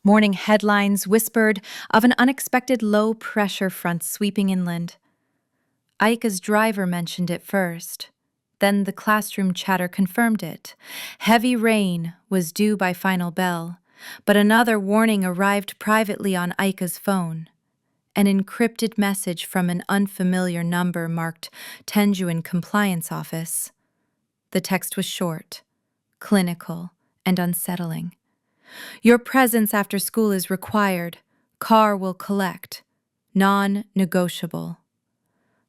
Morning headlines whispered of an unexpected low-pressure front sweeping inland. Aika's driver mentioned it first. Then the classroom chatter confirmed it. Heavy rain was due by final bell, but another warning arrived privately on Aika's phone. An encrypted message from an unfamiliar number marked Tenjouin Compliance Office. The text was short, clinical, and unsettling. Your presence after school is required. Car will collect. Non-negotiable.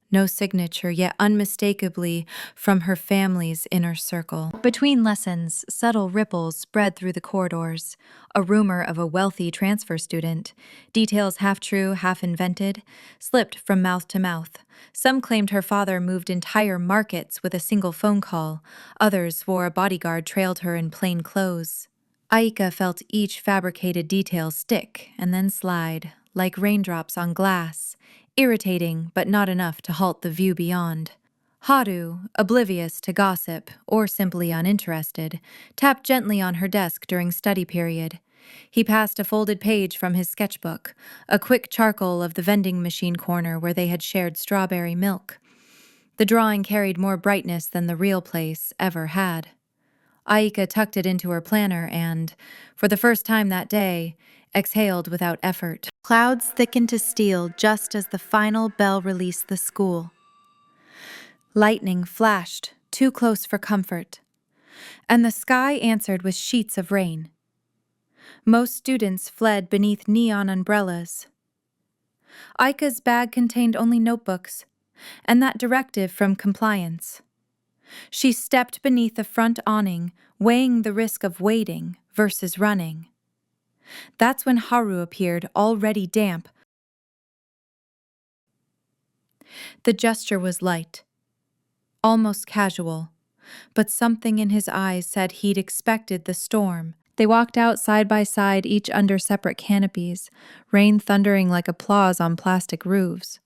No signature, yet unmistakably from her family's inner circle. Between lessons, subtle ripples spread through the corridors. A rumor of a wealthy transfer student, details half true, half invented, slipped from mouth to mouth. Some claimed her father moved entire markets with a single phone call. Others swore a bodyguard trailed her in plain clothes. Aika felt each fabricated detail stick and then slide, like raindrops on glass, irritating but not enough to halt the view beyond. Haru, oblivious to gossip or simply uninterested, tapped gently on her desk during study period. He passed a folded page from his sketchbook, a quick charcoal of the vending machine corner where they had shared strawberry milk. The drawing carried more brightness than the real place ever had. Aika tucked it into her planner and, for the first time that day, exhaled without effort. Clouds thickened to steel just as the final bell released the school. Lightning flashed, too close for comfort, and the sky answered with sheets of rain. Most students fled beneath neon umbrellas. Aika's bag contained only notebooks, and that directive from compliance. She stepped beneath the front awning, weighing the risk of waiting versus running. That's when Haru appeared, already damp. The gesture was light, almost casual, but something in his eyes said he'd expected the storm. They walked out side by side, each under separate canopies, rain thundering like applause on plastic roofs.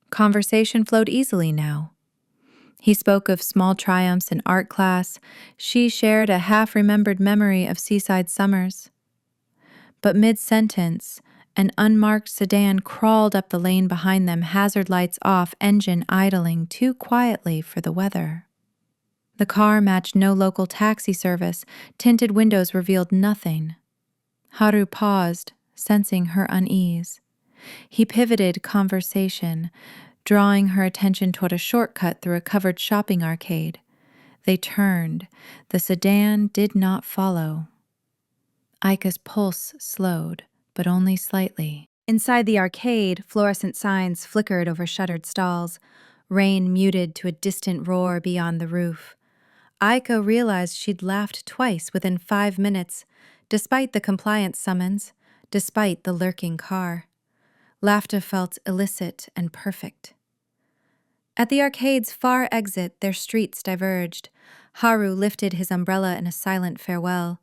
Conversation flowed easily now. He spoke of small triumphs in art class. She shared a half-remembered memory of seaside summers. But mid-sentence, an unmarked sedan crawled up the lane behind them, hazard lights off, engine idling too quietly for the weather. The car matched no local taxi service. Tinted windows revealed nothing. Haru paused, sensing her unease. He pivoted conversation, drawing her attention toward a shortcut through a covered shopping arcade. They turned. The sedan did not follow. Aika's pulse slowed, but only slightly. Inside the arcade, fluorescent signs flickered over shuttered stalls, rain muted to a distant roar beyond the roof. Aika realized she'd laughed twice within 5 minutes, despite the compliance summons, despite the lurking car. Laughter felt illicit and perfect. At the arcade's far exit, their streets diverged. Haru lifted his umbrella in a silent farewell.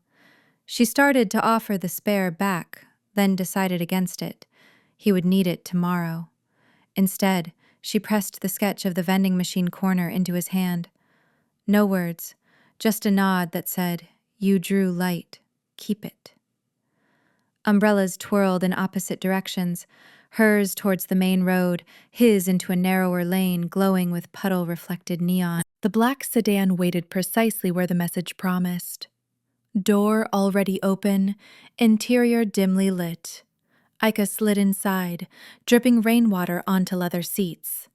She started to offer the spare back, then decided against it. He would need it tomorrow. Instead, she pressed the sketch of the vending machine corner into his hand. No words, just a nod that said, "You drew light. Keep it." Umbrellas twirled in opposite directions, hers towards the main road, his into a narrower lane glowing with puddle-reflected neon. The black sedan waited precisely where the message promised. Door already open, interior dimly lit. Aika slid inside, dripping rainwater onto leather seats.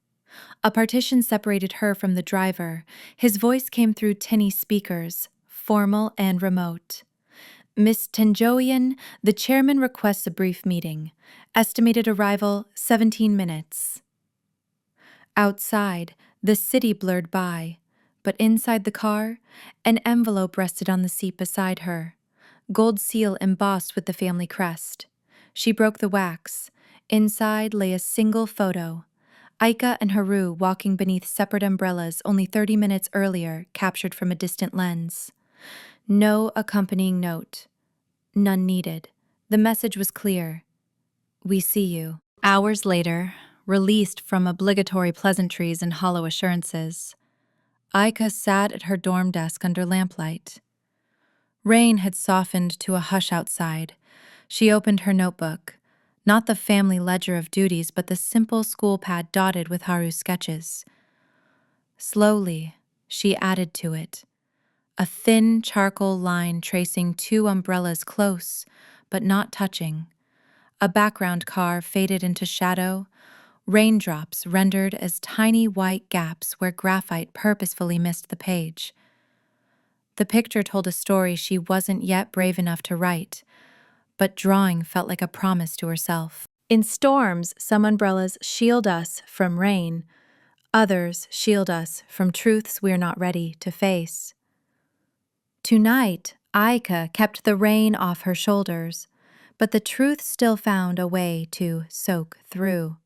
A partition separated her from the driver. His voice came through tinny speakers, formal and remote. "Miss Tenjouin, the chairman requests a brief meeting. Estimated arrival, 17 minutes. Outside, the city blurred by, but inside the car, an envelope rested on the seat beside her, gold seal embossed with the family crest. She broke the wax. Inside lay a single photo. Aika and Haru walking beneath separate umbrellas only 30 minutes earlier, captured from a distant lens. No accompanying note. None needed. The message was clear. "We see you." Hours later, released from obligatory pleasantries and hollow assurances, Aika sat at her dorm desk under lamplight. Rain had softened to a hush outside, She opened her notebook, not the family ledger of duties, but the simple school pad dotted with Haru's sketches. Slowly, she added to it, a thin charcoal line tracing 2 umbrellas close, but not touching. A background car faded into shadow, raindrops rendered as tiny white gaps where graphite purposefully missed the page. The picture told a story she wasn't yet brave enough to write, but drawing felt like a promise to herself. In storms, some umbrellas shield us from rain, others shield us from truths we're not ready to face. Tonight, Aika kept the rain off her shoulders, but the truth still found a way to soak through.